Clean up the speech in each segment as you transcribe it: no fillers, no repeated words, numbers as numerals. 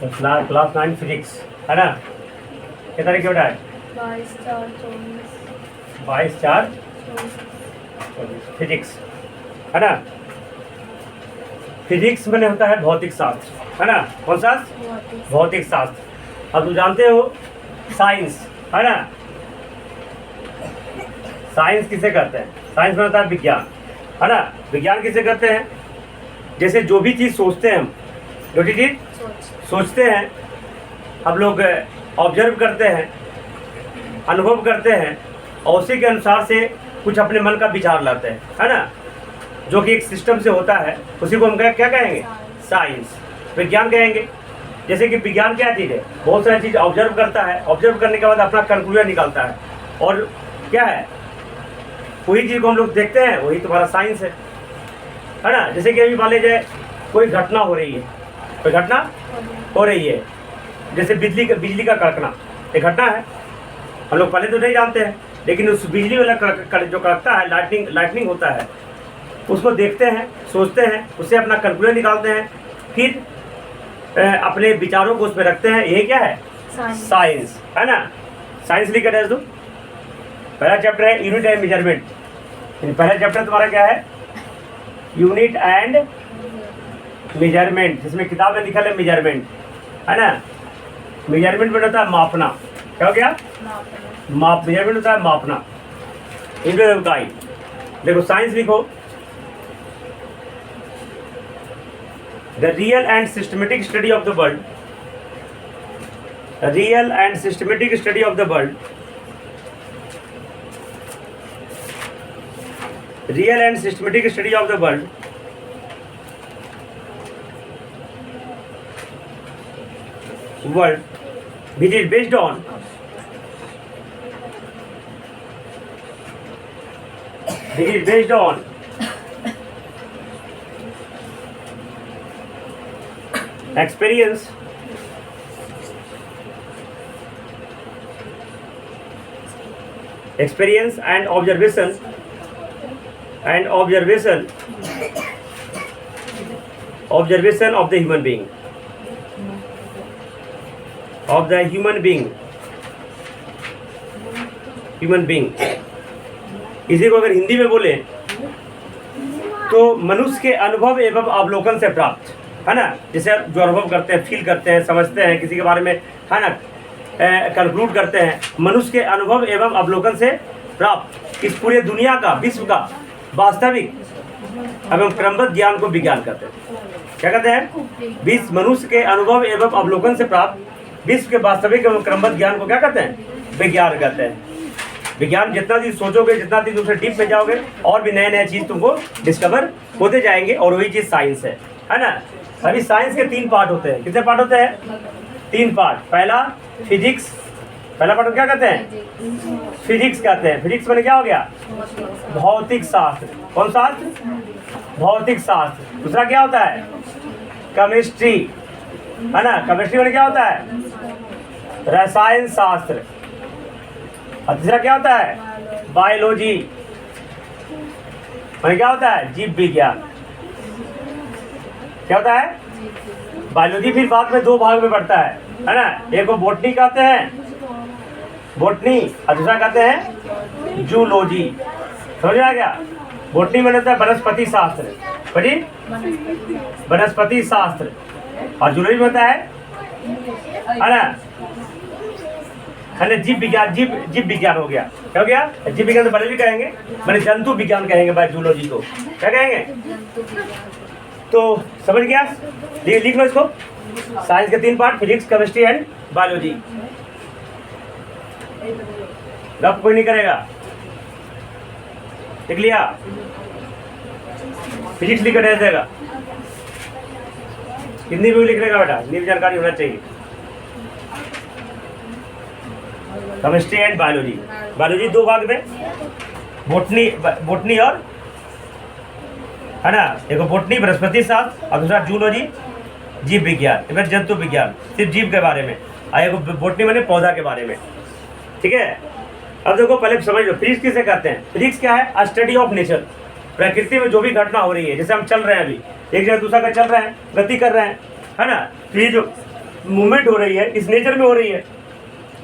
Class 9 physics है ना। कितना तारीख बेटा है? 22/4/24 फिजिक्स है ना। फिजिक्स में होता है भौतिक शास्त्र है ना। कौन सा? भौतिक शास्त्र। अब तुम जानते हो साइंस है ना। साइंस किसे कहते हैं? साइंस में होता है विज्ञान है ना। विज्ञान किसे कहते हैं? जैसे जो भी चीज़ सोचते हैं हम, जो भी चीज़ सोचते हैं हम लोग ऑब्जर्व करते हैं, अनुभव करते हैं और उसी के अनुसार से कुछ अपने मन का विचार लाते हैं है ना, जो कि एक सिस्टम से होता है। उसी को हम क्या कहेंगे? साइंस। विज्ञान कहेंगे। जैसे कि विज्ञान क्या चीज़ है? बहुत सारी चीज़ ऑब्जर्व करता है, ऑब्जर्व करने के बाद अपना कंक्लूजन निकालता है और क्या है, वही चीज़ को हम लोग देखते हैं, वही तुम्हारा साइंस है ना। जैसे कि अभी मान लीजिए कोई घटना हो रही है, कोई घटना हो रही है, जैसे बिजली का कड़कना एक घटना है। हम लोग पहले तो नहीं जानते हैं, लेकिन उस बिजली वाला जो कड़कता है, लाइटनिंग होता है, उसको देखते हैं, सोचते हैं, उससे अपना कंक्लूजन निकालते हैं, फिर अपने विचारों को उसमें रखते हैं। ये क्या है? साइंस है ना। साइंस लिख कर दो। पहला चैप्टर है यूनिट एंड मेजरमेंट। पहला चैप्टर तुम्हारा क्या है? यूनिट एंड मेजरमेंट, जिसमें किताब में लिखा है मेजरमेंट है ना। मेजरमेंट में होता है मापना। क्या हो गया? मेजरमेंट होता है मापना। इकाई। देखो साइंस लिखो, the real and systematic study of the world, real and systematic study of the world, real and systematic study of the world which is based on experience and observation of the human being, इसी को अगर हिंदी में बोले तो मनुष्य के अनुभव एवं अवलोकन से प्राप्त है ना। जैसे जो अनुभव करते हैं, फील करते हैं, समझते हैं किसी के बारे में है ना, कंक्लूड करते हैं, मनुष्य के अनुभव एवं अवलोकन से प्राप्त इस पूरे दुनिया का, विश्व का वास्तविक एवं क्रमबद्ध ज्ञान को विज्ञान कहते हैं। क्या कहते हैं? विश्व मनुष्य के अनुभव एवं अवलोकन से प्राप्त विश्व के वास्तविक एवं क्रमबद्ध ज्ञान को क्या कहते हैं? विज्ञान कहते हैं। विज्ञान जितना चीज सोचोगे, जितना चीज उससे डीप में जाओगे, और भी नए नए चीज तुमको डिस्कवर होते जाएंगे, और वही चीज साइंस है ना। अभी साइंस के 3 पार्ट होते हैं। कितने पार्ट होते हैं? 3 पार्ट। पहला फिजिक्स, पहला पार्ट क्या कहते हैं? फिजिक्स कहते हैं। फिजिक्स में क्या हो गया? भौतिक शास्त्र। कौन शास्त्र? भौतिक शास्त्र। दूसरा क्या होता है? केमिस्ट्री है ना। केमिस्ट्री में क्या होता है? रसायन शास्त्र। और तीसरा क्या होता है? बायोलॉजी। मैंने क्या होता है? जीव विज्ञान। क्या होता है? बायोलॉजी फिर बाद में 2 भाग में बढ़ता है ना। एक को बोटनी कहते हैं, बोटनी, और दूसरा कहते हैं जूलॉजी। समझ आ गया? बोटनी में होता है वनस्पति शास्त्र, वनस्पति शास्त्र, और जूलॉजी में होता है ना जीव विज्ञान। जीव विज्ञान हो गया। क्या हो गया? जीव विज्ञान तो बायोलॉजी कहेंगे, मैंने जंतु विज्ञान कहेंगे बाय जूलॉजी को। क्या कहेंगे? तो समझ गया? लिख लो इसको। साइंस के 3 part, physics, chemistry and biology. गप कोई नहीं करेगा। लिख लिया? फिजिक्स लिख कर देगा, हिंदी में भी लिख लेगा बेटा, हिंदी में जानकारी होना चाहिए। Chemistry and biology. बायोलॉजी 2 भाग में, बोटनी और है ना, एक बोटनी वनस्पति शास्त्र, और दूसरा जूलॉजी जीव विज्ञान, जंतु विज्ञान सिर्फ जीव के बारे में, और एक बोटनी मैंने पौधा के बारे में। ठीक है? अब देखो पहले समझ लो फिजिक्स किसे कहते हैं। फिजिक्स क्या है? Study of nature. प्रकृति में जो भी घटना हो रही है, जैसे हम चल रहे हैं, अभी एक जगह दूसरा का चल रहे हैं, गति कर रहे हैं है ना, तो ये जो मूवमेंट हो रही है इस नेचर में हो रही है।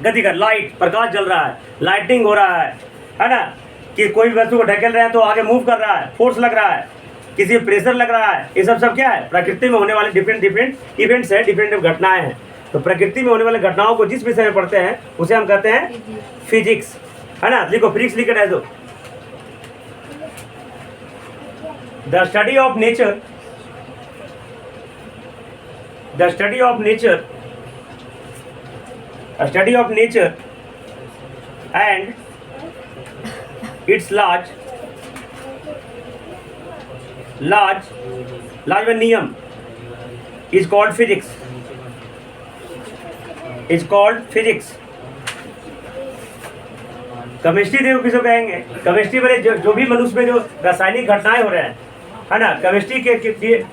गति कर, लाइट, प्रकाश जल रहा है, लाइटिंग हो रहा है ना, कि कोई वस्तु को ढकेल रहे हैं तो आगे मूव कर रहा है, फोर्स लग रहा है, किसी प्रेशर लग रहा है, ये सब क्या है? प्रकृति में होने वाले डिफरेंट इवेंट्स है, डिफरेंट घटनाएं हैं। तो प्रकृति में होने वाले घटनाओं को जिस विषय में पढ़ते हैं उसे हम कहते हैं फिजिक्स, है ना। लिखो, फिजिक्स लिख रहे दो। The study of nature, the study of nature, study of nature and it's large में नियम is called physics, is called physics। Chemistry देखो किसको कहेंगे? केमिस्ट्री वाले जो भी मनुष्य में जो रासायनिक घटनाएं हो रहे हैं, है ना, केमिस्ट्री के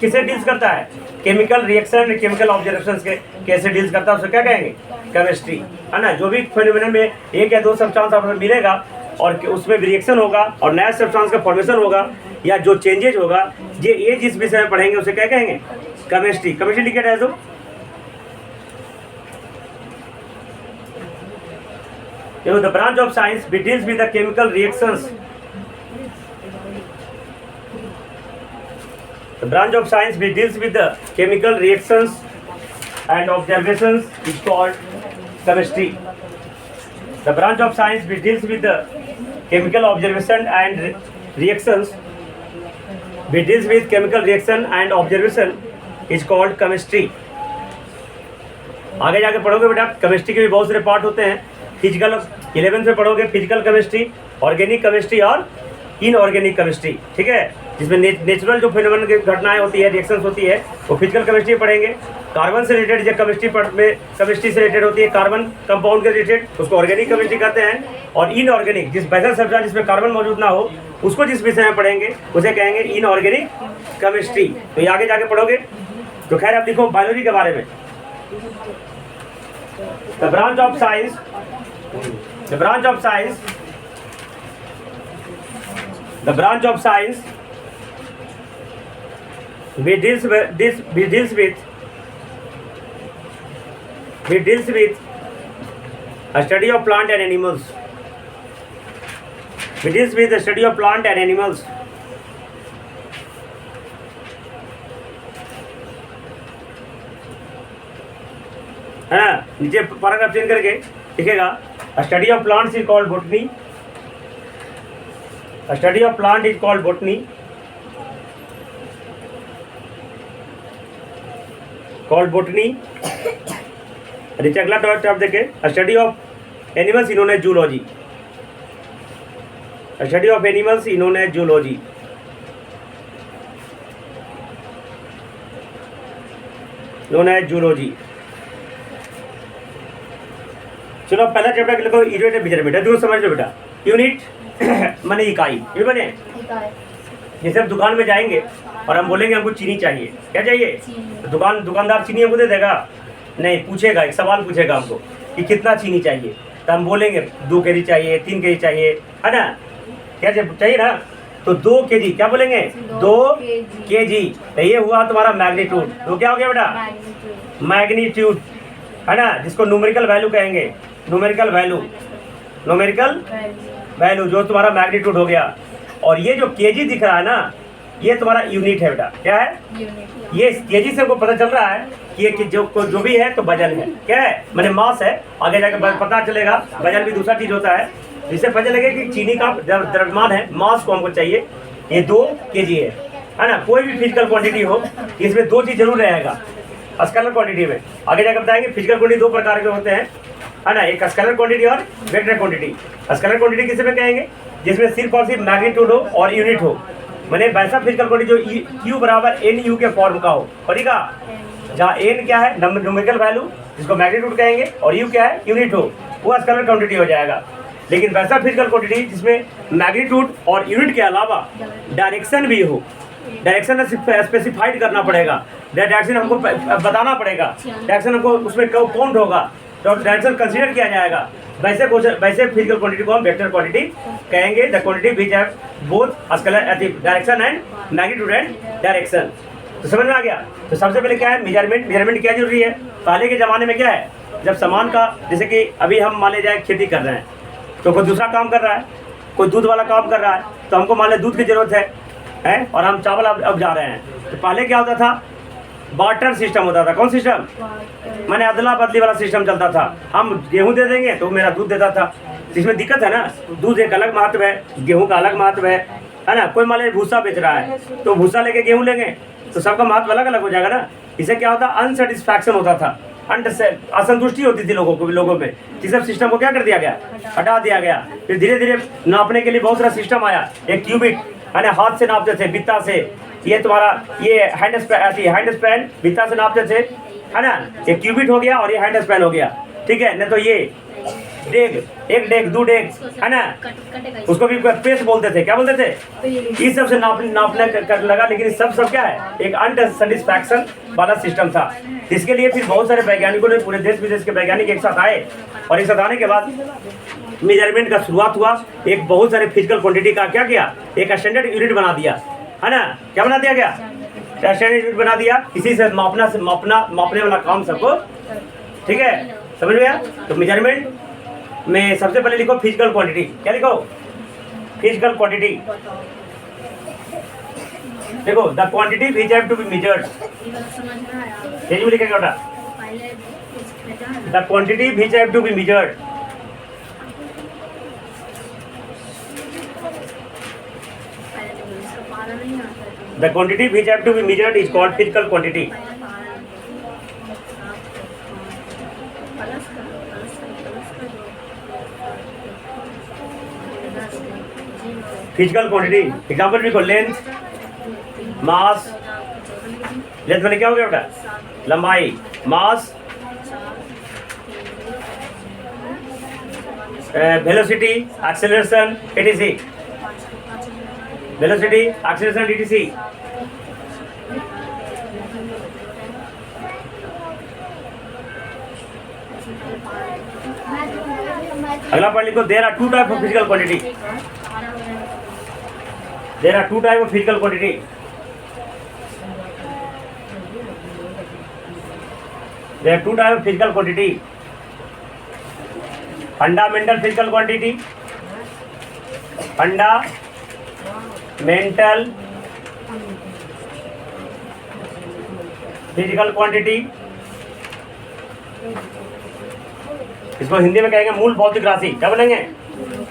किसे डील्स करता है? केमिकल रिएक्शन, केमिकल ऑब्जर्वेशंस के कैसे डील्स करता है उसे क्या कहेंगे? केमिस्ट्री, है ना। जो भी फेनोमेनन में एक या दो सब्सटेंस आपको मिलेगा और उसमें रिएक्शन होगा और नया सब्सटेंस का फॉर्मेशन होगा या जो चेंजेज होगा, ये जिस विषय में पढ़ेंगे उसे क्या कहेंगे? केमिस्ट्री। केमिस्ट्री लिखे रहे तो the branch of science which deals with the chemical reactions, the branch of science which deals with the chemical reactions and observations is called chemistry। The branch of science which deals with the chemical observation and reactions, which deals with chemical reaction and observation is called chemistry। आगे जाके पढ़ोगे बेटा, chemistry के भी बहुत सारे part होते हैं। फिजिकल 11th में पढ़ोगे फिजिकल केमिस्ट्री, ऑर्गेनिक केमिस्ट्री और इनऑर्गेनिक केमिस्ट्री, ठीक है, जिसमें नेचुरल जो फेनोमेनन की घटनाएं होती है, रिएक्शंस होती है, वो फिजिकल केमिस्ट्री पढ़ेंगे। कार्बन से रिलेटेड जो केमिस्ट्री से रिलेटेड होती है, कार्बन कंपाउंड के रिलेटेड, उसको ऑर्गेनिक केमिस्ट्री कहते हैं। और इनऑर्गेनिक जिस बेसल सब्सटेंस जिसमें कार्बन मौजूद ना हो उसको जिस विषय में पढ़ेंगे उसे कहेंगे इनऑर्गेनिक केमिस्ट्री। तो ये आगे जाके पढ़ोगे। तो खैर अब देखो बायोलॉजी के बारे में। The branch of science which deals with a study of plant and animals, which deals with the study of plant and animals, है ना। नीचे पैराग्राफ चेंज करके लिखेगा, study of plants is called botany, study of plant is called botany, called botany. नीचे अगला top देखे, study of animals इन्होंने zoology, study of animals इन्होंने जूलॉजी। जूलॉजी। चलो पहला चैप्टर के लिखो यूनिट एंड मेजरमेंट है, दूर समझ लो बेटा। यूनिट माने इकाई, ये बने। जैसे हम दुकान में जाएंगे और हम बोलेंगे हमको चीनी चाहिए, क्या चाहिए? तो दुकानदार चीनी हमको दे देगा? नहीं, पूछेगा, एक सवाल पूछेगा हमको कि कितना चीनी चाहिए। तो हम बोलेंगे 2 kg चाहिए, 3 kg चाहिए, है ना, क्या चाहिए ना। तो 2 kg क्या बोलेंगे? 2 kg। तो ये हुआ तुम्हारा मैग्नीट्यूड। तो क्या हो गया बेटा? मैग्नीट्यूड, है ना, जिसको न्यूमेरिकल वैल्यू कहेंगे। न्यूमेरिकल वैल्यू जो तुम्हारा मैग्नीट्यूड हो गया। और ये जो केजी दिख रहा है ना, ये तुम्हारा यूनिट है बेटा। क्या है? ये केजी से हमको पता चल रहा है कि ये जो भी है तो वजन है, क्या है, मैंने मास है। आगे जाकर पता चलेगा वजन भी दूसरा चीज होता है, जिससे पता चलेगा कि चीनी का द्रव्यमान है, मास को हमको चाहिए। ये 2 kg है ना। कोई भी फिजिकल क्वांटिटी हो, इसमें 2 चीज जरूर रहेगा स्केलर क्वांटिटी में। आगे जाकर बताएंगे फिजिकल क्वांटिटी 2 प्रकार के होते हैं, है ना, एक स्केलर क्वांटिटी और वेक्टर क्वांटिटी। स्केलर क्वांटिटी किसे में कहेंगे? जिसमें सिर्फ और सिर्फ मैग्नीट्यूड हो और यूनिट हो, मैंने वैसा फिजिकल क्वांटिटी जो Q बराबर NU के फॉर्म का हो, पढ़ेगा, जहाँ N क्या है न्यूमेरिकल वैल्यू जिसको मैग्नीट्यूड कहेंगे और U क्या है यूनिट हो, वो स्केलर क्वांटिटी हो जाएगा। लेकिन वैसा फिजिकल क्वांटिटी जिसमें मैग्नीट्यूड और यूनिट के अलावा डायरेक्शन भी हो, डायरेक्शन स्पेसिफाइड करना पड़ेगा, डायरेक्शन हमको बताना पड़ेगा, डायरेक्शन हमको उसमें काउंट होगा तो डायरेक्शन कंसीडर किया जाएगा। वैसे फिजिकल क्वांटिटी को हम वेक्टर क्वांटिटी कहेंगे। The quantity which have both scalar direction and magnitude and direction. तो समझ में आ गया। तो सबसे पहले क्या है? मेजरमेंट। मेजरमेंट क्या जरूरी है? पहले के ज़माने में क्या है, जब सामान का, जैसे कि अभी हम मान ले जाए खेती कर रहे हैं, तो कोई दूसरा काम कर रहा है, कोई दूध वाला काम कर रहा है, तो हमको मान लें दूध की ज़रूरत है और हम चावल अब जा रहे हैं, तो पहले क्या होता था, बार्टर सिस्टम होता था। कौन सिस्टम? मैंने अदला बदली वाला सिस्टम चलता था। हम गेहूं दे देंगे तो मेरा दूध देता था। इसमें दिक्कत है ना, दूध एक अलग महत्व है, गेहूं का अलग महत्व है ना। कोई मान लीजिए भूसा बेच रहा है, तो भूसा लेके गेहूं लेंगे तो सबका महत्व अलग अलग हो जाएगा ना। इससे क्या होता, अनसेटिस्फैक्शन होता था, असंतुष्टि होती थी लोगों में। इस सब सिस्टम को क्या कर दिया गया, हटा दिया गया। फिर धीरे धीरे नापने के लिए बहुत सारा सिस्टम आया। एक क्यूबिक है ना, हाथ से नापते थे, बित्ता से, ये तुम्हारा ये हैंड स्पैन बित्ता से नापते थे, है ना। ये क्यूबिट हो गया और ये हैंड स्पैन हो गया, ठीक है। नहीं तो ये डेग, एक डेग, दो डेग, है ना, उसको भी पेस्ट बोलते थे। क्या बोलते थे? इस सब से नापने कर लगा, लेकिन सब क्या है, एक अनसेटिस्फैक्शन वाला सिस्टम था। इसके लिए फिर बहुत सारे वैज्ञानिकों ने, पूरे देश विदेश के वैज्ञानिक एक साथ आए, और एक साथ आने के बाद मेजरमेंट का शुरुआत हुआ। एक बहुत सारे फिजिकल क्वांटिटी का क्या किया, एक स्टैंडर्ड यूनिट बना दिया, है ना। क्या बना दिया गया? स्टैंडर्ड यूनिट बना दिया। इसी से मापने वाला काम सबको, ठीक है, समझ में आया। तो मेजरमेंट में सबसे पहले लिखो फिजिकल क्वांटिटी। क्या लिखो? Physical quantity. देखो, the quantity which have to be measured, यही में लिखेगा बेटा, the quantity which have to be measured. The quantity which have to be measured is called physical quantity. Physical quantity. Example लिखो, length, mass. Length मैंने क्या हो गया बेटा? लंबाई, mass, velocity, acceleration, etc. Velocity, acceleration, etc. अगला point लिखो, there are two type of physical quantity. There are two type of physical quantity. There are two type of physical quantity. Fundamental physical quantity, mental physical quantity, इसको हिंदी में कहेंगे मूल भौतिक राशि। क्या बोलेंगे?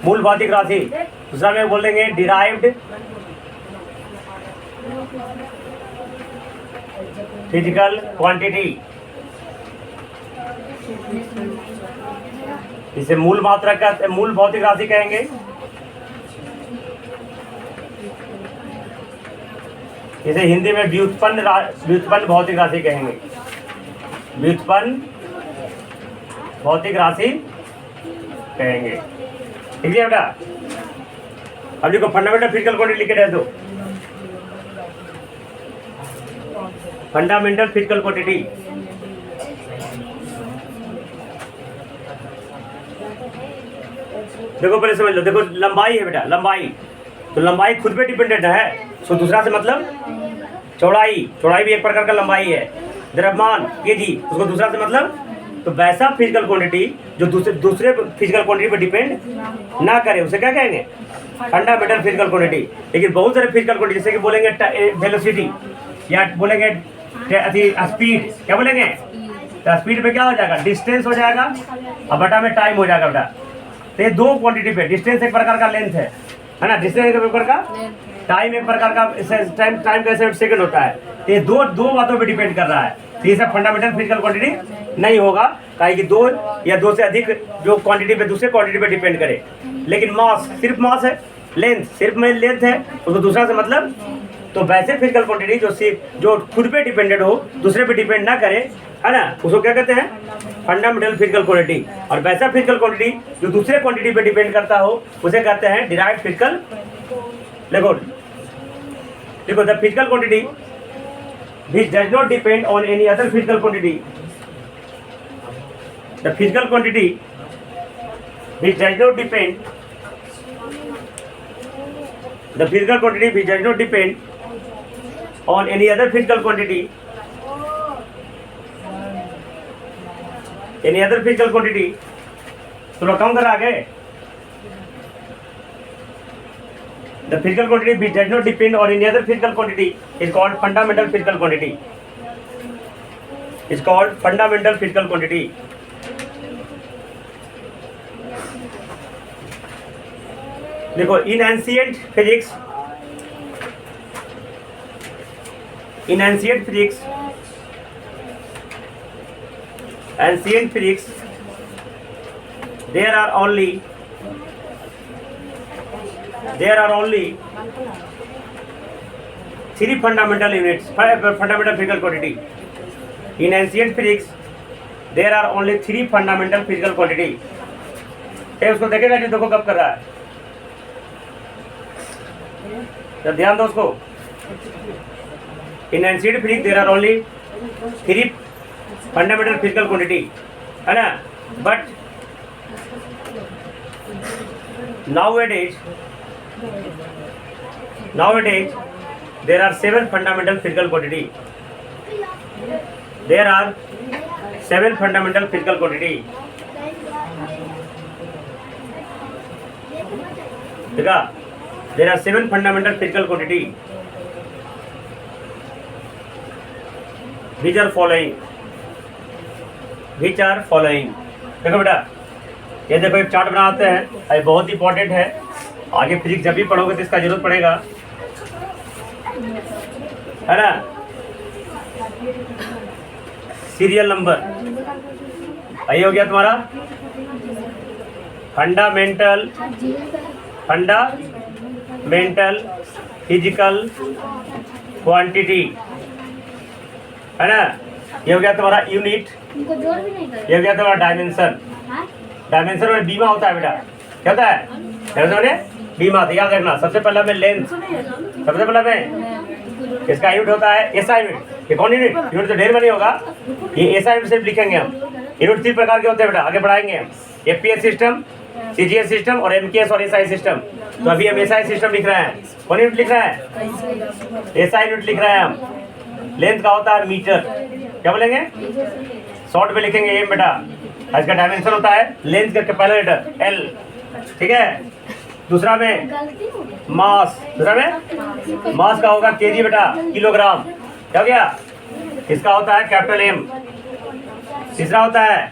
मूल भौतिक राशि। दूसरा में बोलेंगे डिराइव्ड फिजिकल क्वांटिटी। इसे मूल मात्रा का मूल भौतिक राशि कहेंगे। इसे हिंदी में व्युत्पन्न भौतिक राशि कहेंगे। व्युत्पन्न भौतिक राशि कहेंगे, ठीक है बेटा। अब देखो, फंडामेंटल फिजिकल क्वांटिटी लिखे रहे दो। फंडामेंटल फिजिकल क्वांटिटी, देखो पहले समझ लो। देखो, लंबाई है बेटा, लंबाई, तो लंबाई खुद पे डिपेंडेंट है। सो दूसरा से मतलब चौड़ाई भी एक प्रकार का लंबाई है। द्रव्यमान केजी, उसको दूसरा से मतलब, तो वैसा फिजिकल क्वांटिटी जो दूसरे फिजिकल क्वांटिटी पे डिपेंड ना करे, उसे क्या कहेंगे? Fundamental physical quantity. लेकिन बहुत सारे फिजिकल क्वांटिटी, जैसे कि बोलेंगे वेलोसिटी, या बोलेंगे स्पीड। क्या बोलेंगे? तो स्पीड पे क्या हो जाएगा? डिस्टेंस हो जाएगा, और बटा में टाइम हो जाएगा बेटा। तो ये दो क्वांटिटी पे, डिस्टेंस एक प्रकार का लेंथ है ना, डिस्टेंस एक प्रकार का, टाइम एक प्रकार का, टाइम का सेकंड होता है। तो ये दो बातों पे डिपेंड कर रहा है। तो ये सब फंडामेंटल फिजिकल क्वांटिटी नहीं होगा, काहे कि दो या दो से अधिक जो क्वांटिटी पे दूसरे क्वांटिटी पे डिपेंड करे। लेकिन मास सिर्फ मास है, लेंथ सिर्फ में लेंथ है, उसको दूसरा से मतलब। तो वैसे फिजिकल क्वांटिटी जो खुद पे डिपेंडेंट हो, दूसरे पे डिपेंड ना करे, है ना, उसको क्या कहते हैं? Fundamental physical quantity. और वैसा फिजिकल क्वांटिटी जो दूसरे क्वांटिटी पे डिपेंड करता हो, उसे कहते हैं डिराइव्ड फिजिकल। देखो, the physical quantity which does not depend on any other physical quantity, the physical quantity which does not depend, the physical quantity which does not depend on any other physical quantity any other physical quantity, तो लोग कम कर आगे। The physical quantity which does not depend on any other physical quantity is called fundamental physical quantity. Is called fundamental physical quantity. देखो in ancient physics there are only three fundamental units, fundamental physical quantity. In ancient physics there are only three fundamental physical quantity. ये उसको देखेगा जी, देखो कब कर रहा है, तो ध्यान दो उसको। In ancient physics there are only three fundamental physical quantity, है ना, but nowadays there are seven fundamental physical quantity. There are seven fundamental physical quantity. देखा, there are seven fundamental physical quantity. Which are following? देखो बेटा, ये देखो एक chart बनाते हैं, ये बहुत इंपॉर्टेंट है, आगे फिजिक्स जब भी पढ़ोगे तो इसका जरूरत पड़ेगा, है ना। सीरियल नंबर ये हो गया तुम्हारा फंडामेंटल फिजिकल क्वांटिटी, है ना। ये हो गया तुम्हारा यूनिट, ये हो गया तुम्हारा डायमेंशन। डायमेंशन में बीमा होता है बेटा, क्या होता है, डायमेंशन में बीमा होता है, याद रखना। सबसे पहला में लेंथ, सबसे पहला में इसका यूनिट होता है एसआई यूनिट। ये कौन यूनिट, यूनिट तो ढेर बनी होगा, ये एसआई यूनिट से लिखेंगे हम। यूनिट 3 प्रकार के होते हैं बेटा, आगे बढ़ाएंगे हम। एफपीएस सिस्टम, सीजीएस सिस्टम और एमकेएस और एसआई सिस्टम। तो अभी हम एसआई सिस्टम लिख रहे हैं। कौन यूनिट लिख रहे हैं, एसआई यूनिट लिख रहे हैं हम। लेंथ का होता है मीटर, क्या बोलेंगे, शॉर्ट में लिखेंगे एम बेटा। इसका डायमेंशन होता है लेंथ का पहला लेटर एल, ठीक है। दूसरा में मास, मास का होगा केजी बेटा, किलोग्राम, क्या हो गया, इसका होता है कैपिटल एम। तीसरा होता है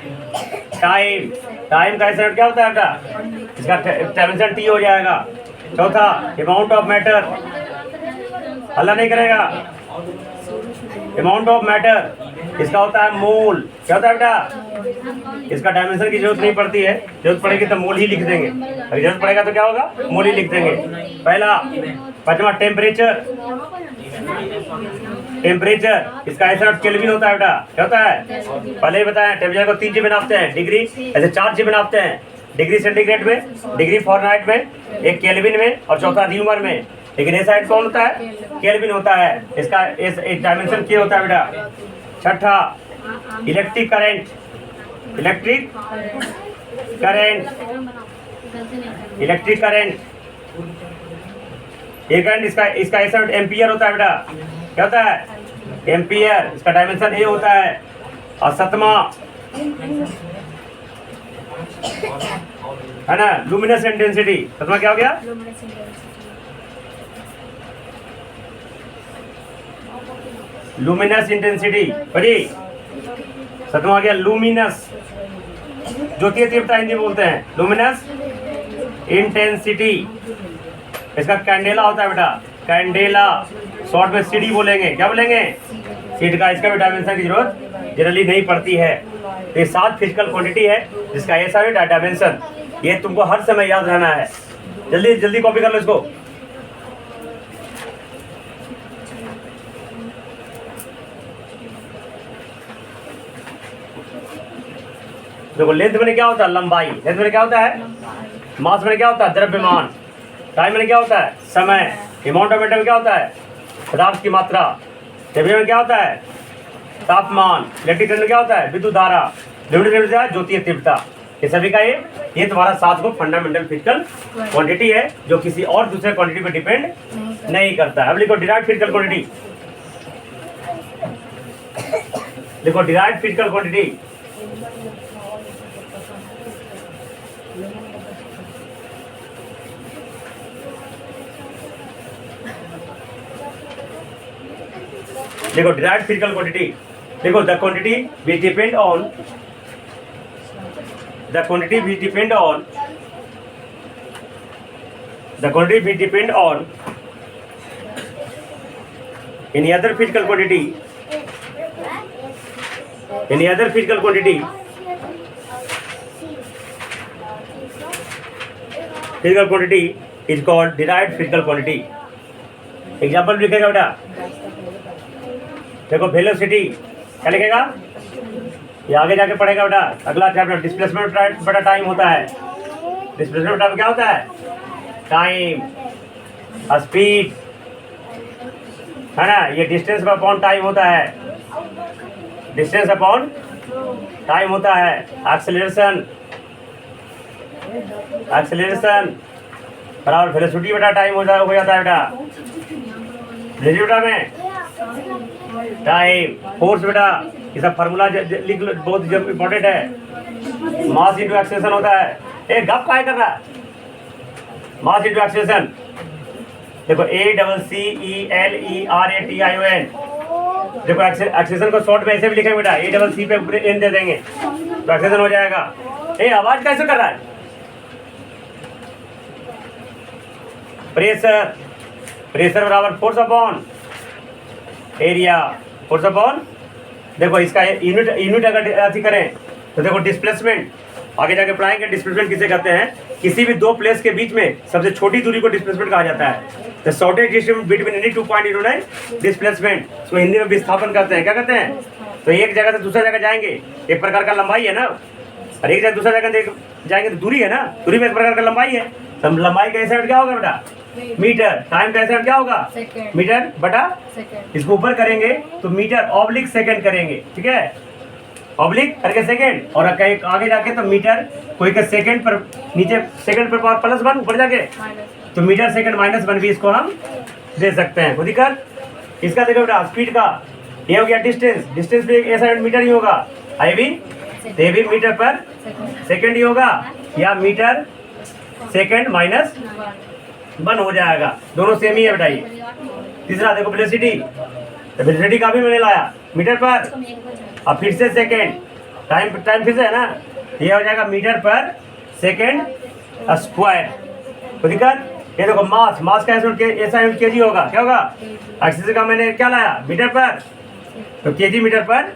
टाइम, टाइम का यूनिट क्या होता है बेटा, इसका डायमेंशन टी हो जाएगा। चौथा अमाउंट ऑफ मैटर, हल्ला नहीं करेगा, अमाउंट ऑफ मैटर, इसका होता है मोल, क्या होता है बेटा, इसका डायमेंशन की जरूरत नहीं पड़ती है, जरूरत पड़ेगी तो मोल ही लिख देंगे, अगर जरूरत पड़ेगा तो क्या होगा, मोल ही लिख देंगे। पहला। पांचवा टेम्परेचर, इसका ऐसा केल्विन होता है बेटा, क्या होता है, पहले ही बताया। टेम्परेचर को 3 जी में नापते हैं, डिग्री ऐसे 4 जी में नापते हैं, डिग्री सेंटीग्रेड में, डिग्री फॉरेनहाइट में, एक केल्विन में और चौथा न्यूमन में। लेकिन ऐसा कौन होता है, केल्विन होता है, इसका एक डायमेंशन क्या होता है बेटा। छठा इलेक्ट्रिक करंट, ये करंट इसका ऐसा एम्पियर होता है बेटा, क्या होता है, एम्पियर, इसका डायमेंशन ए होता है। और सतमा है ना लुमिनस इंटेंसिटी, सतमा क्या हो गया, लुमिनस इंटेंसिटी, बड़ी सतमा हो गया लुमिनस, ज्योतीय तीव्रता हिंदी बोलते हैं, लुमिनस इंटेंसिटी। इसका कैंडेला होता है बेटा, कैंडेला, शॉर्ट में सीडी बोलेंगे, क्या बोलेंगे, सीड का। इसका भी डायमेंशन की जरूरत जनरली नहीं पड़ती है। ये 7 फिजिकल क्वांटिटी है जिसका ऐसा भी डायमेंशन, ये तुमको हर समय याद रहना है। जल्दी जल्दी कॉपी कर लो इसको। देखो लेंथ में क्या होता है, लंबाई, लेंथ में क्या होता है, मास में क्या होता है, द्रव्यमान, टाइम में क्या होता है, समय, अमाउंट ऑफ मैटर में क्या होता है, पदार्थ की मात्रा, टेम्परेचर में क्या होता है, तापमान, इलेक्ट्रिक करंट में क्या होता है, विद्युत धारा, लिमिट क्या है, ज्योतीय तीव्रता। ये सभी का ये तुम्हारा 7 को फंडामेंटल फिजिकल क्वांटिटी है जो किसी और दूसरे क्वांटिटी पर डिपेंड नहीं करता है। अब लिखो डिराइव्ड फिजिकल क्वांटिटी, लिखो डिराइव्ड फिजिकल क्वांटिटी। देखो डिराइव्ड फिजिकल क्वांटिटी, देखो the quantity which depend on the quantity which depend on any other physical quantity is called derived physical quantity. Example लिखेगा बेटा, देखो वेलोसिटी क्या लिखेगा, ये आगे जाके पढ़ेगा बेटा अगला चैप्टर। डिस्प्लेसमेंट बटा टाइम होता है। डिस्प्लेसमेंट बटा क्या होता है, टाइम, स्पीड, है ना, ये डिस्टेंस अपॉन टाइम होता है, डिस्टेंस अपॉन टाइम होता है। एक्सेलरेशन बराबर वेलोसिटी बटा टाइम हो जाता है बेटा। वेलोसिटी बेटा में टाइम, फोर्स बेटा ये सब फार्मूला लिख लो, बहुत इंपॉर्टेंट है। मास इंटू एक्सेलरेशन होता है। ए गप काय कर रहा है, मास इंटू एक्सेलरेशन। देखो ACCELERATION, देखो एक्सेलरेशन को शॉर्ट में ऐसे भी लिखेंगे बेटा, ACC पे ऊपर एन दे देंगे तो एक्सेलरेशन हो जाएगा। ए आवाज कैसे कर रहा है, प्रेशर बराबर force upon area, force upon, देखो इसका यूनिट अगर अति करें तो देखो डिस्प्लेसमेंट, आगे जाके पढ़ाएंगे डिस्प्लेसमेंट किसे कहते हैं। किसी भी दो प्लेस के बीच में सबसे छोटी दूरी को डिस्प्लेसमेंट कहा जाता है। The shortage distance between any two point is displacement. इसको हिंदी में विस्थापन कहते हैं। क्या कहते हैं, तो एक जगह से दूसरा जगह जाएंगे, एक प्रकार का लंबाई है ना, और एक जगह दूसरा जगह जाएंगे तो दूरी है ना, दूरी में एक प्रकार का लंबाई है। तो लंबाई का ऐसा क्या होगा बेटा, मीटर। टाइम का ऐसा क्या होगा, मीटर बटा, इसको ऊपर करेंगे तो मीटर ऑब्लिक सेकंड करेंगे, ठीक है, ऑब्लिक करके सेकंड, और आगे जाके तो मीटर कोई के सेकंड पर, नीचे सेकंड पर पावर +1, ऊपर जाके तो मीटर सेकंड -1 भी इसको हम दे सकते हैं। खुद ही कर। इसका देखो बेटा स्पीड का, ये हो गया डिस्टेंस भी ऐसा मीटर ही होगा, ये भी मीटर पर सेकंड ही होगा, या मीटर सेकंड -1 हो जाएगा, दोनों सेम ही है बेटा ये। तीसरा देखो वेलोसिटी, तो वेलोसिटी का भी मैंने लाया मीटर पर, अब फिर से सेकंड, टाइम फिर से है ना, ये हो जाएगा मीटर पर सेकंड स्क्वायर। तो दिक्कत ये देखो मास का ऐसा यूनिट केजी होगा, क्या होगा, एक्सेस का मैंने क्या लाया मीटर पर, तो केजी मीटर पर।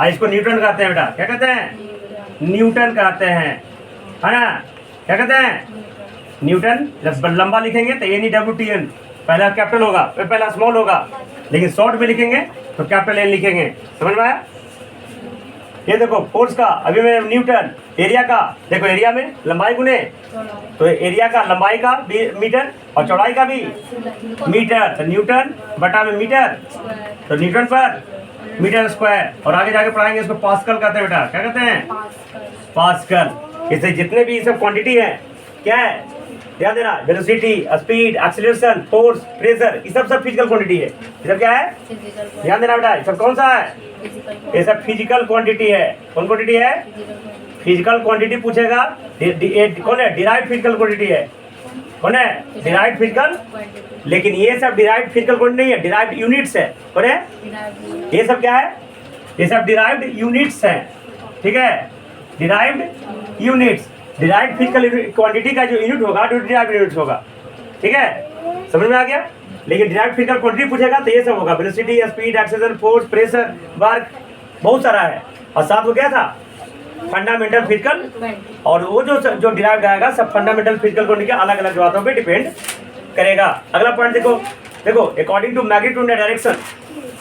इसको न्यूटन कहते हैं बेटा, क्या कहते हैं, न्यूटन कहते हैं, है ना, क्या कहते हैं, न्यूटन। जब लंबा लिखेंगे तो NEWTN, पहला कैपिटल होगा पहला स्मॉल होगा, लेकिन शॉर्ट में लिखेंगे तो कैपिटल N लिखेंगे। समझ में आया। ये देखो फोर्स का अभी मैं न्यूटन, एरिया का देखो, एरिया में लंबाई गुने, तो एरिया का लंबाई का भी मीटर और चौड़ाई का भी मीटर, तो न्यूटन बटा में मीटर, तो न्यूटन पर मीटर स्क्वायर। और आगे जाके पढ़ाएंगे इसको पास्कल कहते हैं बेटा, क्या कहते हैं, पास्कल। इससे जितने भी सब क्वांटिटी है क्या है, ध्यान देना, velocity, speed, acceleration, force, pressure, ये सब फिजिकल क्वांटिटी है। ये सब क्या है, ध्यान देना बेटा, ये सब कौन सा है, ये सब फिजिकल क्वांटिटी है। कौन क्वांटिटी है, फिजिकल क्वांटिटी पूछेगा, कौन है, डिराइव्ड फिजिकल क्वांटिटी है, कौन है, डिराइव्ड फिजिकल। लेकिन ये सब डिराइव्ड फिजिकल क्वांटिटी नहीं है, डिराइव्ड यूनिट्स है। कौन है, ये सब क्या है, ये सब डिराइव्ड यूनिट्स है, ठीक है, derived units. Derived physical quantity का जो यूनिट होगा वो डिराइव्ड यूनिट्स होगा, ठीक है, समझ में आ गया। लेकिन डिराइव्ड फिजिकल क्वांटिटी पूछेगा तो ये सब होगा, velocity, speed, acceleration, force, pressure, work, बहुत सारा है। और साथ में क्या था, फंडामेंटल फिजिकल, और वो जो डिराइव्ड आएगा सब फंडामेंटल फिजिकल क्वांटिटी के अलग अलग बातों पे डिपेंड करेगा। अगला पॉइंट देखो according to magnitude and direction,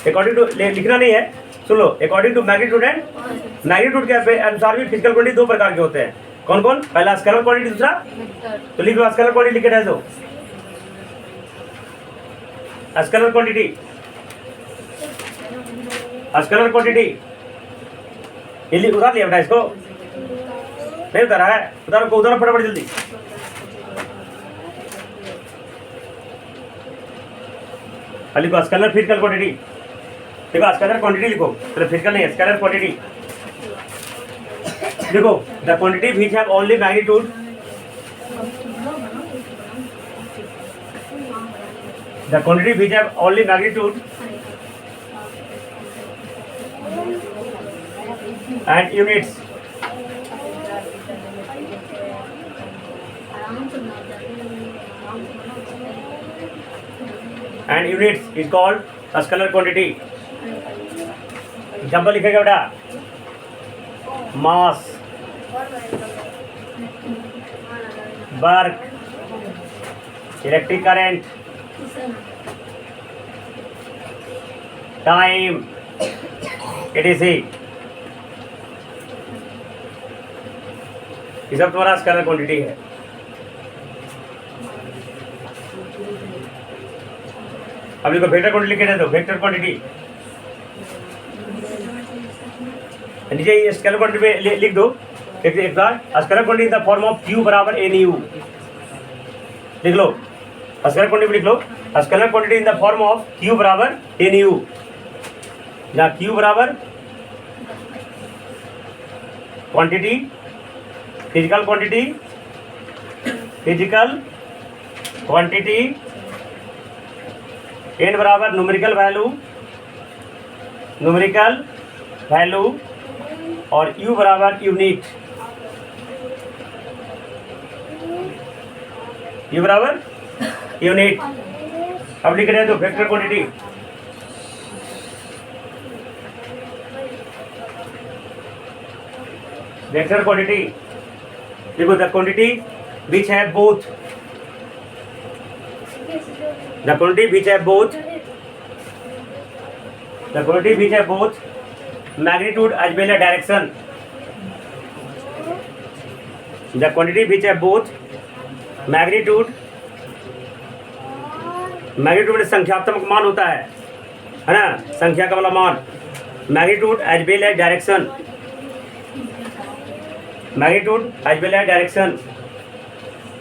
according to लिखना नहीं है, सुन लो, according to magnitude and, magnitude के अनुसार भी फिजिकल क्वांटिटी दो प्रकार के होते हैं। कौन कौन, पहला स्केलर क्वांटिटी, दूसरा, तो लिख लो स्केलर क्वांटिटी, लिख के दो स्केलर क्वांटिटी, स्केलर क्वांटिटी ये उतार लिया बेटा, इसको नहीं उतारा है, उतारो फटाफट जल्दी। लिखो स्केलर फिजिकल क्वांटिटी, देखो स्केलर क्वांटिटी लिखो, फिजिकल नहीं है, स्केलर क्वांटिटी। देखो the quantity which have only magnitude, the quantity which have only magnitude and units is called a scalar quantity. Example लिखेगा बेटा, mass, work, electric current, time, etc. ये सब तुम्हारा scalar quantity है। अब लिखो वेक्टर क्वांटिटी लिखे दे दो, वेक्टर क्वांटिटी नीचे ये स्केलर क्वांटिटी पे लिख दो एक बार। Scalar quantity in the form of Q बराबर NU लिख लो। स्केलर क्वांटिटी लिख लो, scalar quantity in the form of Q बराबर NU, जहाँ Q बराबर क्वांटिटी, फिजिकल क्वांटिटी, n बराबर न्यूमेरिकल वैल्यू और u बराबर यूनिट, अब लिख रहे हैं तो वेक्टर क्वांटिटी। वेक्टर क्वांटिटी देखो, the quantity which have both, the quantity which have both magnitude as well as direction, the quantity which have both magnitude संख्यात्मक मान होता है ना, संख्या का वाला मान, magnitude as well as direction, magnitude as well as direction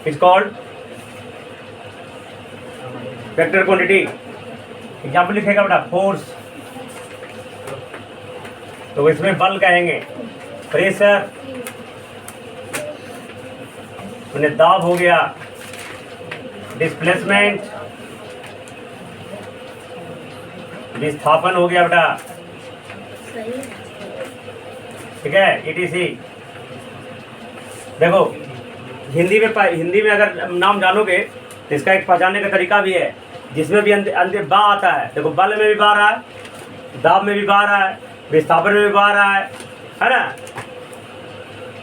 is called vector quantity. Example लिखेगा बेटा, फोर्स, तो इसमें बल कहेंगे, प्रेशर उन्हें दाब हो गया, डिस्प्लेसमेंट, विस्थापन हो गया बेटा, ठीक है, etc. देखो हिंदी में अगर नाम जानोगे तो इसका एक पहचानने का तरीका भी है, जिसमें भी अंदर बा आता है। देखो, बल में भी बा रहा है, दाब में भी बा रहा है, विस्थापन में भी बा रहा है ना।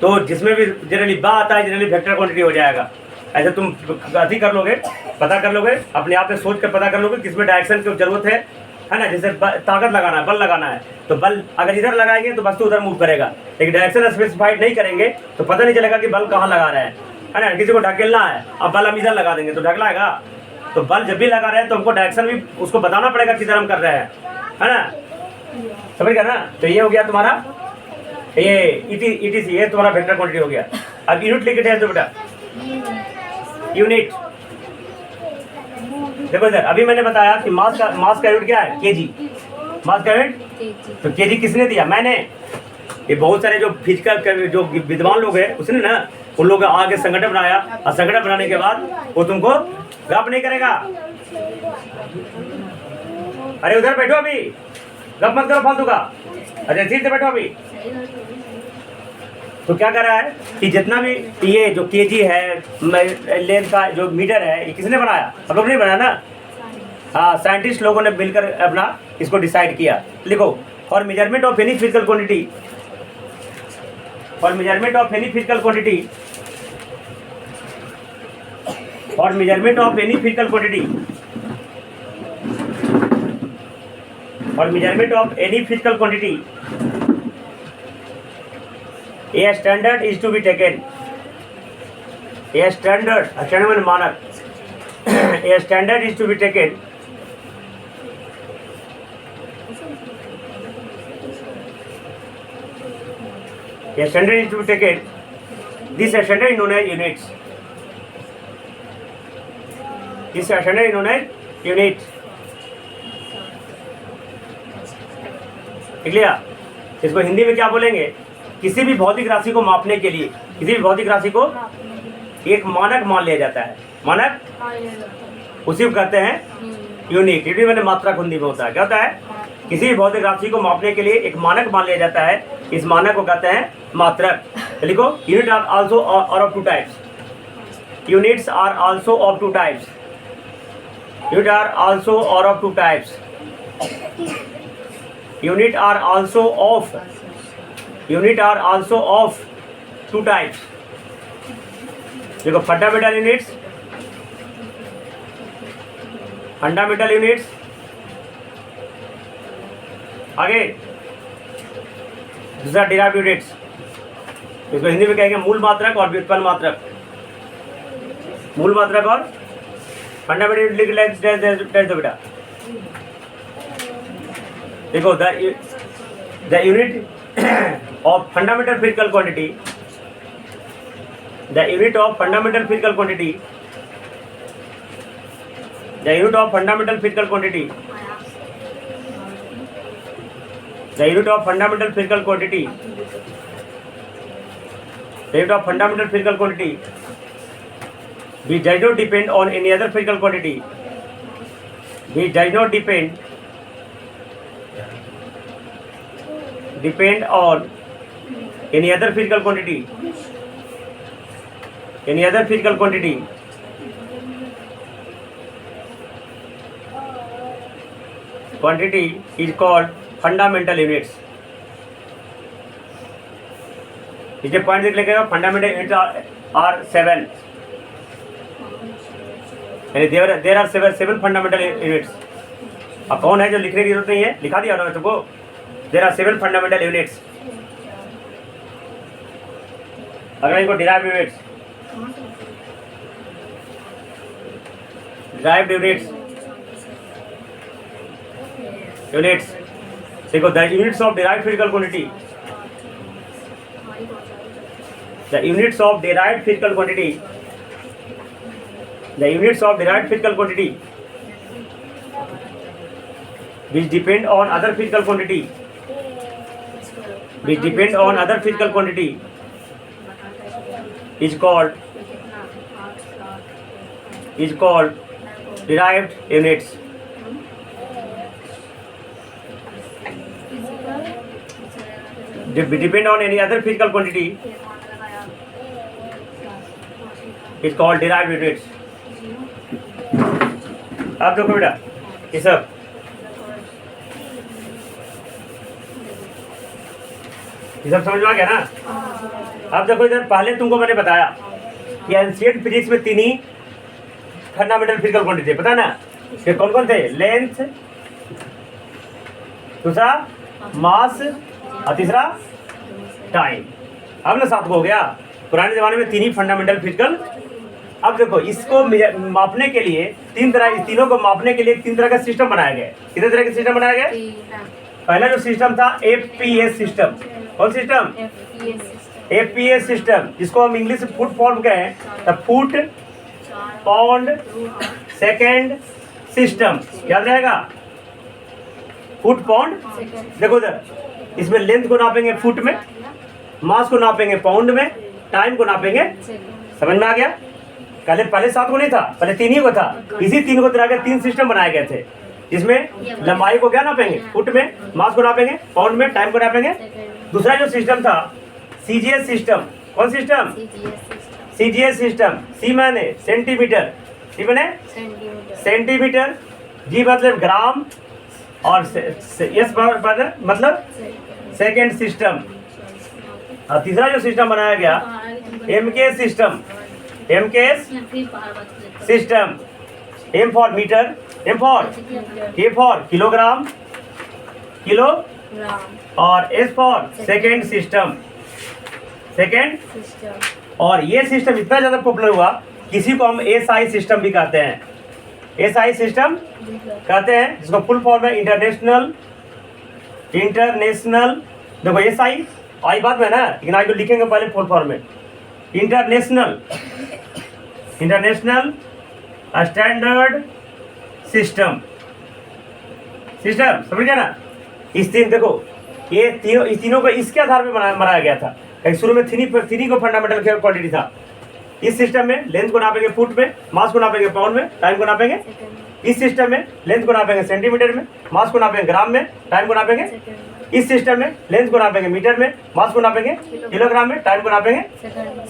तो जिसमें भी जनरली बा आता है, जनरली वेक्टर क्वांटिटी हो जाएगा। ऐसे तुम अति कर लोगे, पता कर लोगे, अपने आप में सोच कर पता कर लोगे किसमें डायरेक्शन की जरूरत है ना। जैसे ताकत लगाना है, बल लगाना है, तो बल अगर इधर लगाएंगे तो वस्तु उधर मूव करेगा, लेकिन डायरेक्शन स्पेसिफाइड नहीं करेंगे तो पता नहीं चलेगा कि बल कहाँ लगा रहे हैं, है ना। किसी को ढकेलना है, अब बल हम इधर लगा देंगे तो ढकलाएगा। तो बल जब भी लगा रहे हैं तो हमको डायरेक्शन भी उसको बताना पड़ेगा किधर हम कर रहे हैं, है ना, समझ गया ना। तो ये हो गया तुम्हारा, ये ETC, ये तुम्हारा वेक्टर क्वांटिटी हो गया। अब यूनिट लिख के तो बेटा, यूनिट देखो इधर, अभी मैंने बताया कि मास का यूनिट क्या है, केजी, मास का यूनिट। तो केजी किसने दिया, मैंने। ये बहुत सारे जो फिजिकल जो विद्वान लोग हैं उसने ना, उन लोगों का आगे संगठन बनाया, और संगठन बनाने के बाद वो तुमको गप नहीं करेगा। अरे उधर बैठो, अभी गप मत करो फालतू का, अरे सीट से बैठो अभी। तो क्या कर रहा है कि जितना भी ये जो केजी है, लेंथ का जो मीटर है, ये किसने बनाया, हम लोग नहीं बनाया ना। हाँ, साइंटिस्ट लोगों ने मिलकर अपना इसको डिसाइड किया। लिखो, for measurement of any physical quantity, for measurement of any physical quantity, for measurement of any physical quantity, for measurement of any physical quantity, a standard is to be taken, a standard में मानक, a standard is to be taken, a standard is to be taken, this standard is known as units, this standard is known as unit, clear. इसको हिंदी में क्या बोलेंगे, किसी भी भौतिक राशि को मापने के लिए, किसी भी भौतिक राशि को एक मानक मान लिया जाता है। मानक उसी को कहते हैं यूनिट। यूनिट मैंने मात्रक हिंदी में होता है। क्या होता है? किसी भी भौतिक राशि को मापने के लिए एक मानक मान लिया जाता है, इस मानक को कहते हैं मात्रक। तो लिखो, यूनिट आर आल्सो और of two types. Units are also of two types. Unit are also और of two types. Unit are also of, unit are also of two types. देखो, फंडामेंटल यूनिट्स, फंडामेंटल यूनिट्स। आगे दूसरा derived units, इसको हिंदी में कहेंगे मूल मात्रक और व्युत्पन्न मात्रक। मूल मात्रक और फंडामेंटल यूनिट लिख दो बेटा। देखो, the unit of fundamental physical quantity, the unit of fundamental physical quantity, the unit of fundamental physical quantity, the unit of fundamental physical quantity, the unit of fundamental physical quantity which does not depend on any other physical quantity, which does not depend on any other physical quantity, any other physical quantity, quantity is called fundamental units. ये point देख लेगा, fundamental units are 7, यानी there are 7 fundamental units. अब कौन है जो लिखने की जरूरत नहीं है, लिखा दिया ना तुमको। There are 7 fundamental units. अगला इनको derived units, derived units, units. देखो, the units of derived physical quantity, the units of derived physical quantity, the units of derived physical quantity which depend on other physical quantity, which depend on other physical quantity is called derived units. Depend on any other physical quantity is called derived units. आप देखो बेटा, ये सब समझ में आ गया ना? अब देखो इधर, पहले तुमको मैंने बताया कि एंशिएंट फिजिक्स में 3 ही फंडामेंटल फिजिकल क्वांटिटी थे, पता ना? ये कौन कौन थे? लेंथ, दूसरा मास और तीसरा टाइम। अब ना 7 हो गया। पुराने जमाने में 3 ही फंडामेंटल फिजिकल। अब देखो, इसको मापने के लिए 3 तरह, इस तीनों को मापने के लिए 3 तरह का सिस्टम बनाया गया। कितने तरह के सिस्टम बनाया गया? पहला जो सिस्टम था एफपीएस सिस्टम। कौन सिस्टम? एफपीएस सिस्टम, जिसको हम इंग्लिश में फुट फॉर्म कहें, the foot pound second system. याद रहेगा? Foot pound. देखो इधर, इसमें लेंथ को नापेंगे फुट में, मास को नापेंगे पाउंड में, टाइम को नापेंगे। समझ में आ गया? पहले 7 को नहीं था, पहले 3 ही को था। इसी 3 को तरह के 3 सिस्टम बनाए गए थे, जिसमें लंबाई को क्या नापेंगे? फुट में, मास को नापेंगे पाउंड में, टाइम को नापेंगे। दूसरा जो सिस्टम था सीजीएस सिस्टम। कौन सिस्टम? CGS system. सी माने सेंटीमीटर, सी माने सेंटीमीटर, जी मतलब ग्राम, और एस मतलब सेकेंड सिस्टम। और तीसरा जो सिस्टम बनाया गया MKS system. MKS system, M for metre, M for K for kilogram, kilo, और S for second system, second. और ये सिस्टम इतना ज़्यादा पॉपुलर हुआ, किसी को हम एसआई सिस्टम भी कहते हैं। एसआई सिस्टम कहते हैं, जिसको फुल फॉर्म है इंटरनेशनल। देखो एसआई आई बात में ना, लेकिन आई को लिखेंगे पहले फुल फॉर्म में। International standard system. समझ गया ना? इस दिन देखो, ये तीनों, इस तीनों को इसके आधार पे बनाया गया था। कहीं शुरू में थ्री को फंडामेंटल क्वांटिटी था। इस सिस्टम में लेंथ को नापेंगे फुट में, मास को नापेंगे पाउंड में, टाइम को नापेंगे। इस सिस्टम में लेंथ को नापेंगे सेंटीमीटर में, मास को नापेंगे ग्राम में, टाइम को नापेंगे। इस सिस्टम में लेंथ को नापेंगे मीटर में, मास को नापेंगे किलोग्राम में, टाइम को नापेंगे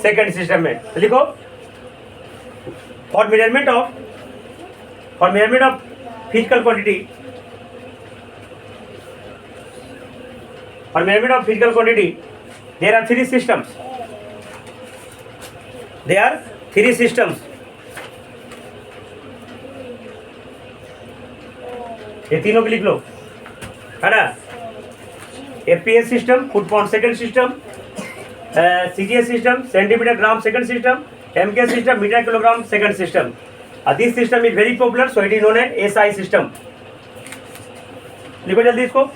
सेकंड सिस्टम में। तो लिखो for measurement of physical quantity, for measurement of physical quantity there are three systems. ये तीनों भी लिख लो, है ना। APS system, foot pound second system, CGS system, centimetre gram second system, MK system, metre kilogram second system. This system is very popular, so it is known as SI system. लिखो जल्दी इसको.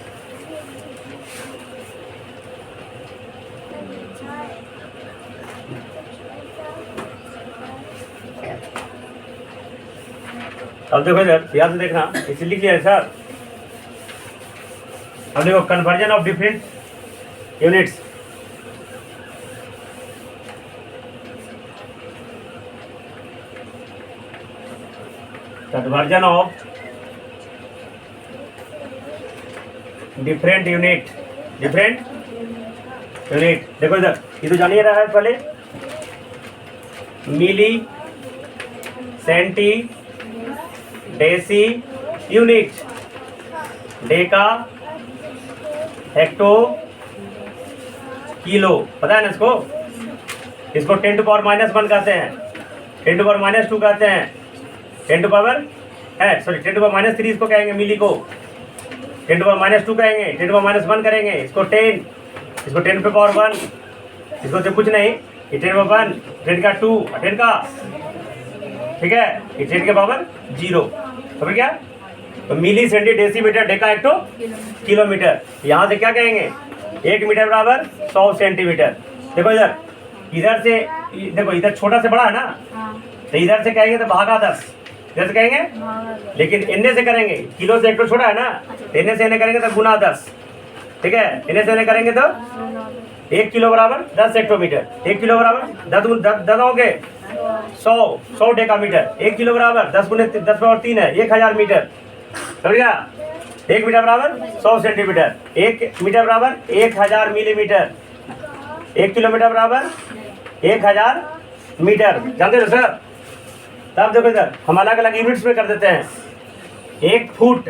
अब देखो इधर ध्यान से देखना, इसे लिख लिया है सर. अब देखो conversion of different units. Conversion of different unit. देखो इधर, ये तो जानिए रहा है पहले. Milli, centi, deci, unit, deca, hecto, kilo. पता है ना इसको. इसको 10 to the power -1 कहते हैं, 10 to the power -2 कहते हैं, 10 to the power 10 to the power -3 इसको कहेंगे मिली को, 10 to the power -2 कहेंगे, 10 to the power -1 करेंगे, इसको 10, इसको 10 to the power 1, इसको से कुछ नहीं, ये 10 का 1, 10 का 2, 10 का, ठीक है, ये 10 के पावर 0. समझ गया. तो milli, centi, decimetre, deca, hecto, kilometre. यहाँ से क्या कहेंगे, 1 मीटर बराबर 100 सेंटीमीटर. देखो इधर, इधर से देखो, इधर छोटा से बड़ा है ना, तो इधर से कहेंगे तो भागा 10, इधर से कहेंगे, लेकिन इन्ने से करेंगे, किलो से हेक्टो छोटा है ना, इन्ने से इन्ने करेंगे तो गुना 10. ठीक है, इन्ने से इन्ने करेंगे तो 1 किलो बराबर 10 हेक्टोमीटर. 1 किलो बराबर 10 हो गए 100 डेकामीटर. 1 किलो बराबर 10 × 10 पावर 3 है 1000 मीटर. समझ गया. 1 मीटर बराबर 100 सेंटीमीटर. 1 मीटर बराबर 1000 मिलीमीटर. 1 किलोमीटर बराबर 1000 मीटर. जानते हो सर. तब देखो इधर हम अलग अलग यूनिट्स में कर देते हैं. 1 फुट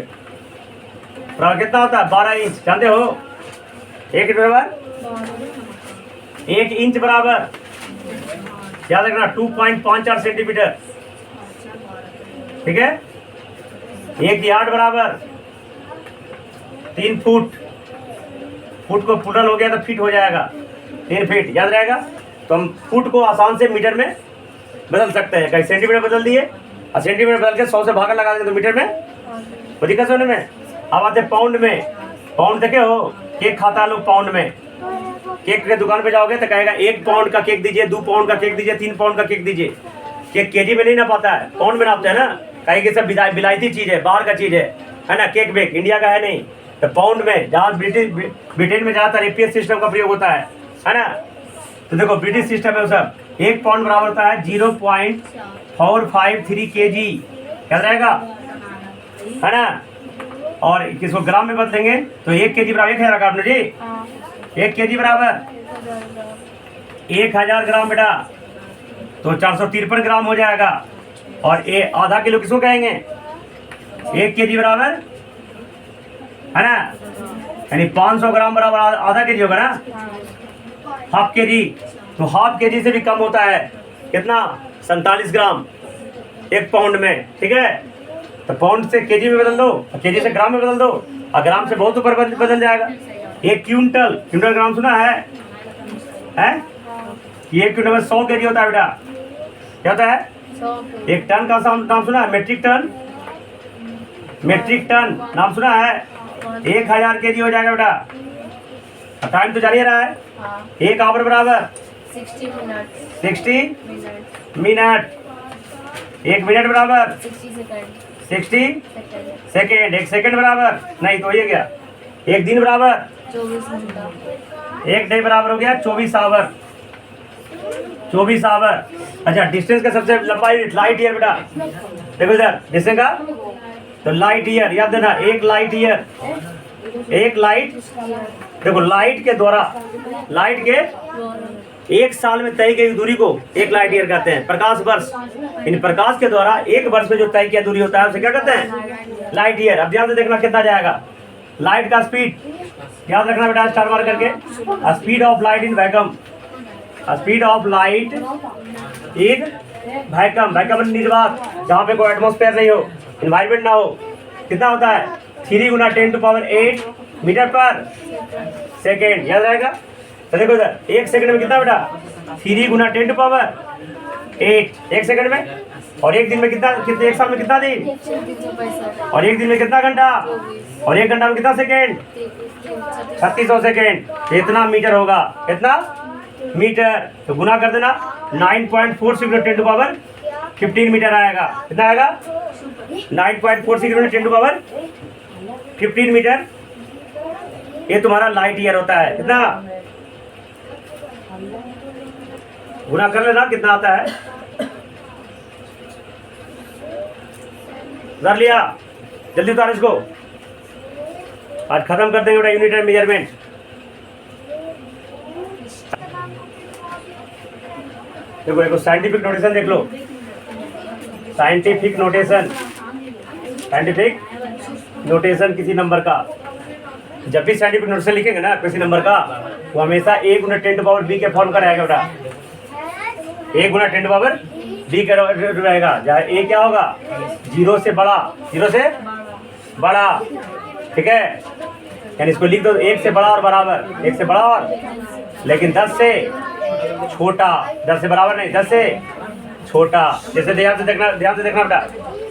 बराबर कितना होता है, 12 इंच. जानते हो. 1 मीटर बराबर 1 इंच बराबर, याद रखना, 2.54 सेंटीमीटर. ठीक है. 1 यार्ड बराबर 3 फुट. फुट को पुटल हो गया तो फीट हो जाएगा, 3 फीट. याद रहेगा. तो हम फुट को आसान से मीटर में बदल सकते हैं. कहीं सेंटीमीटर बदल दिए और सेंटीमीटर बदल के 100 से भागा लगा देंगे तो मीटर में कोई दिक्कत होने में. अब आते पाउंड में. पाउंड देखे हो, केक खाता है लोग पाउंड में. केक के दुकान पे जाओगे तो कहेगा 1 पाउंड का केक दीजिए, 2 पाउंड का केक दीजिए, 3 पाउंड का केक दीजिए. केक केजी में नहीं ना पाता है, पाउंड में नापते हैं ना. कहीं की सब विलायती चीज़ है, बाहर का चीज़ है ना. केक बेक इंडिया का है नहीं. तो पाउंड में, जहाँ ब्रिटेन में ज़्यादातर एपीएस सिस्टम का प्रयोग होता है ना. तो देखो ब्रिटिश सिस्टम में सब 1 पाउंड बराबर होता है 0.453 kg. क्या रहेगा, है ना. और किसको ग्राम में बदलेंगे तो 1 kg बराबर 1000 ग्राम जी. 1 kg बराबर 1000 ग्राम बेटा, तो 453 ग्राम हो जाएगा. और ये आधा किलो किसको कहेंगे, 1 kg बराबर, है ना, यानी 500 ग्राम बराबर आधा केजी होगा ना. हाफ केजी, तो हाफ केजी से भी कम होता है. कितना, 47 ग्राम 1 पाउंड में. ठीक है. तो पाउंड से केजी में बदल दो, केजी से ग्राम में बदल दो, और ग्राम से बहुत ऊपर बदल जाएगा. 1 क्विंटल ग्राम सुना है? ये 1 क्विंटल में 100 केजी होता है बेटा. क्या होता है? 1 टन का नाम सुना है? मेट्रिक टन नाम सुना है? 1000 केजी हो जाएगा बेटा. टाइम तो जानिए रहा है. 1 आवर बराबर 60 मिनट. 1 मिनट बराबर 60 सेकेंड. 1 सेकेंड बराबर, नहीं तो ये गया, 1 दिन बराबर 24 घंटा। एक डे बराबर हो गया 24 आवर। 24 आवर। अच्छा, डिस्टेंस का सबसे लंबा यूनिट लाइट ईयर बेटा। देखो इधर डिस्टेंस का, तो लाइट ईयर याद देना। एक लाइट ईयर, एक लाइट, देखो लाइट के द्वारा, लाइट के एक साल में तय की दूरी को एक लाइट ईयर कहते हैं। प्रकाश वर्ष, इन प्रकाश के द्वारा एक वर्ष में जो तय किया दूरी होता है उसे क्या कहते हैं? Light year. अब ध्यान से देखना कितना जाएगा। लाइट का स्पीड याद रखना बेटा, स्टार मार्क करके। Speed of light in vacuum, speed of light in vacuum, vacuum निर्वात, जहाँ पे कोई एटमॉस्फेयर नहीं हो, इन्वायरमेंट ना हो, कितना होता है? 3 × 10⁸ मीटर पर सेकेंड। याद रहेगा। तो देखो इधर एक सेकंड में कितना बेटा? 3 × 10⁸ एक सेकंड में। और एक दिन में कितना, एक साल में कितना दिन? 365। और एक दिन में कितना घंटा? और एक घंटा में कितना सेकेंड? 3600 सेकेंड। इतना मीटर होगा, इतना मीटर। तो गुना कर देना, 9.46 × 10⁻15 मीटर आएगा। कितना आएगा? 9.46 × 10⁻15 मीटर। ये तुम्हारा लाइट ईयर होता है। कितना? गुना कर लेना कितना आता है। कर लिया? जल्दी उतार इसको। आज खत्म कर देंगे बेटा यूनिट एंड मेजरमेंट। देखो देखो साइंटिफिक नोटेशन देख लो। साइंटिफिक नोटेशन, साइंटिफिक नोटेशन किसी नंबर का, जब भी साइंटिफिक नोटेशन लिखेंगे ना किसी नंबर का, वो हमेशा 1 × 10⁻b के फॉर्म का रहेगा बेटा। 1 × 10⁻b का रहेगा, जहाँ a क्या होगा? 0 से बड़ा, 0 से बड़ा। ठीक है, यानी इसको लिख दो 1 से बड़ा और बराबर, 1 से बड़ा और, लेकिन 10 से छोटा, 10 से बराबर नहीं, 10 से छोटा। जैसे ध्यान से देखना बेटा,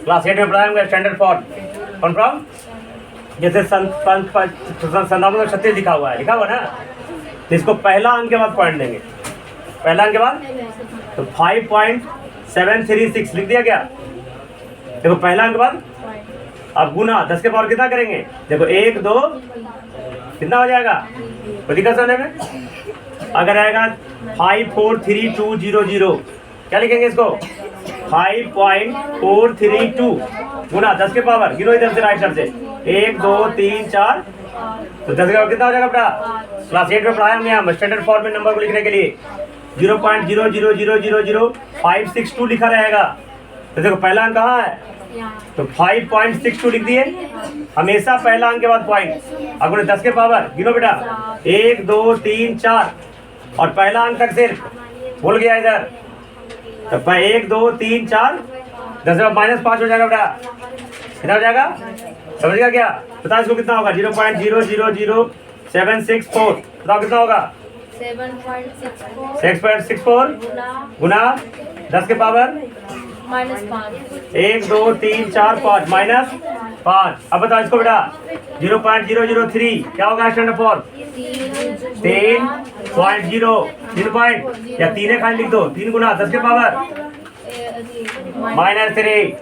क्लास 8 में पढ़ाया होंगे स्टैंडर्ड फॉर्म। कौन फॉर्म? जैसे संतावन में 36 लिखा हुआ है, लिखा हुआ ना, तो इसको पहला अंक के बाद पॉइंट देंगे। पहला अंक के बाद तो 5.736 लिख दिया क्या? देखो पहला अंक के बाद अब गुना 10 के पावर कितना करेंगे? देखो 1 2 कितना हो जाएगा? वो दिक्कत समझने में? अगर आएगा 543,200, क्या लिखेंगे इसको? 5.432 गुना 10 के पावर, गिनो इधर से राइट साइड से, 1 2 3 4, तो 10 के पावर कितना हो जाएगा बेटा? क्लास 8 में पढ़ाया हमने हम स्टैंडर्ड फॉर्म में नंबर को लिखने के लिए 0.00000562 लिखा रहेगा। तो देखो पहला अंक कहाँ है? तो 5.62 लिख दिए। हमेशा पहला अंक के बाद पॉइंट। अब 10 के पावर गिनो बेटा, 1 2 3 4, और पहला अंक तक सिर्फ भूल गया इधर, तो 1 2 3 4, 10 में -5 हो जाएगा बेटा। कितना हो जाएगा? समझ गया क्या? बताओ इसको कितना होगा? 0.000764, बताओ कितना होगा? 6.64 गुना 10 के पावर -5, 1 2 3 4 5 -5। अब बताओ इसको बेटा, 0.003 क्या होगा स्टैंडर्ड फॉर्म? 3.0, 3 पॉइंट या 3 खाली लिख दो, 3 गुना 10 के पावर -3,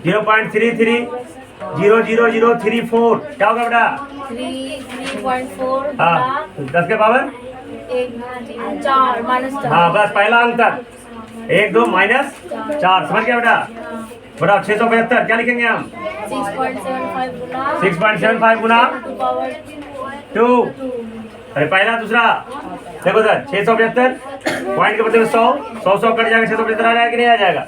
0.330034 क्या होगा बेटा? 3.4 हाँ 10 के पावर 4 हाँ बस पहला अंक तक 1 2 -4। समझ गया बेटा? बेटा 675 क्या लिखेंगे हम? 6.75 गुना 2। अरे पहला दूसरा देखो सर, 675 पॉइंट के बदले में 100 कट जाएगा, 675 आ जाएगा कि नहीं आ जाएगा?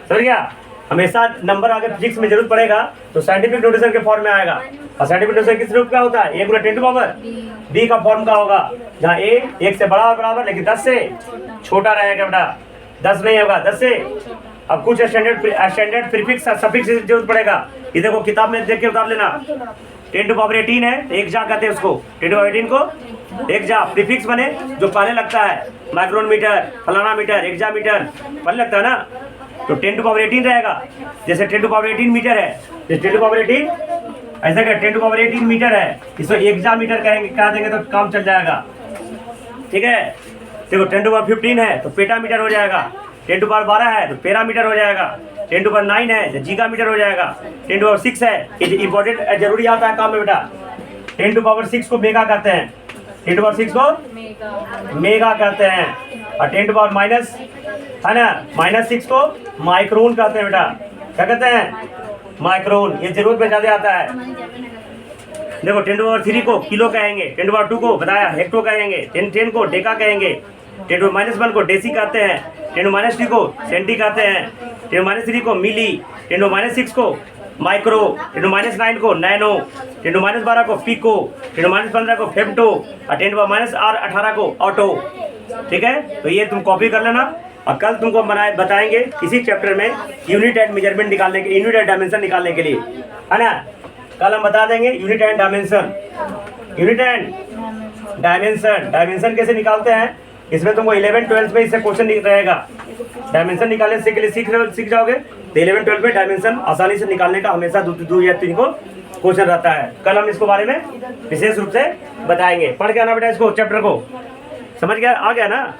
समझ गया? हमेशा नंबर अगर फिजिक्स में जरूरत पड़ेगा तो साइंटिफिक नोटेशन के फॉर्म में आएगा। और साइंटिफिक नोटेशन किस रूप का होता है? 1 × 10⁻b का फॉर्म का होगा, जहाँ a 1 से बड़ा और बराबर लेकिन 10 से छोटा रहेगा बेटा। 10 नहीं होगा, 10 से। अब कुछ स्टैंडर्ड प्रीफिक्स सफिक्स की जरूरत पड़ेगा। ये देखो किताब में देख के उतार लेना। 10⁻18 है, एक जा कहते हैं उसको, 10⁻18 को एक जा। प्रीफिक्स बने जो पहले लगता है, माइक्रोन मीटर, फलाना मीटर, एक जा मीटर पहले लगता है ना, तो 10⁻18 रहेगा। जैसे 10⁻18 मीटर है, जैसे 10⁻18 ऐसा क्या 10⁻18 मीटर है, इसको एक जा मीटर कहेंगे, कह देंगे तो काम चल जाएगा। ठीक है? देखो 10⁻15 है तो पेटा मीटर हो जाएगा, 10⁻12 है तो पेरा मीटर हो जाएगा, 10⁻9 है तो जीगा मीटर हो जाएगा, 10⁻6 है, ये इंपॉर्टेंट जरूरी आता है काम में बेटा। 10⁻6 को मेगा कहते हैं, 10⁻6 को मेगा मेगा कहते हैं और 10⁻⁻, है ना, -6 को माइक्रोन कहते हैं बेटा। क्या कहते हैं? माइक्रोन। ये जरूरत में ज्यादा आता है। देखो 10⁻3 को किलो कहेंगे, 10⁻2 को बताया हेक्टो कहेंगे, 10 को डेका कहेंगे, 10⁻1 को डेसी कहते हैं, 10⁻3 को सेंटी कहते हैं, 10⁻3 को मिली, 10⁻6 को माइक्रो, 10⁻9 को नैनो, 10⁻12 को पिको, 10⁻15 को फेप्टो और 10⁻18 को ऑटो। ठीक है, तो ये तुम कॉपी कर लेना और कल तुमको बताएंगे इसी चैप्टर में यूनिट एंड मेजरमेंट निकालने के, यूनिट एंड डायमेंशन निकालने के लिए, है ना। कल हम बता देंगे unit and dimension, unit and dimension. Dimension कैसे निकालते हैं इसमें तुमको 11-12 में इससे क्वेश्चन रहेगा। डायमेंशन निकालने से के लिए सीख जाओगे तो 11-12 में डायमेंशन आसानी से निकालने का हमेशा 2 या 3 को क्वेश्चन रहता है। कल हम इसको बारे में विशेष रूप से बताएंगे। पढ़ के आना बेटा इसको, चैप्टर को समझ गया, आ गया ना।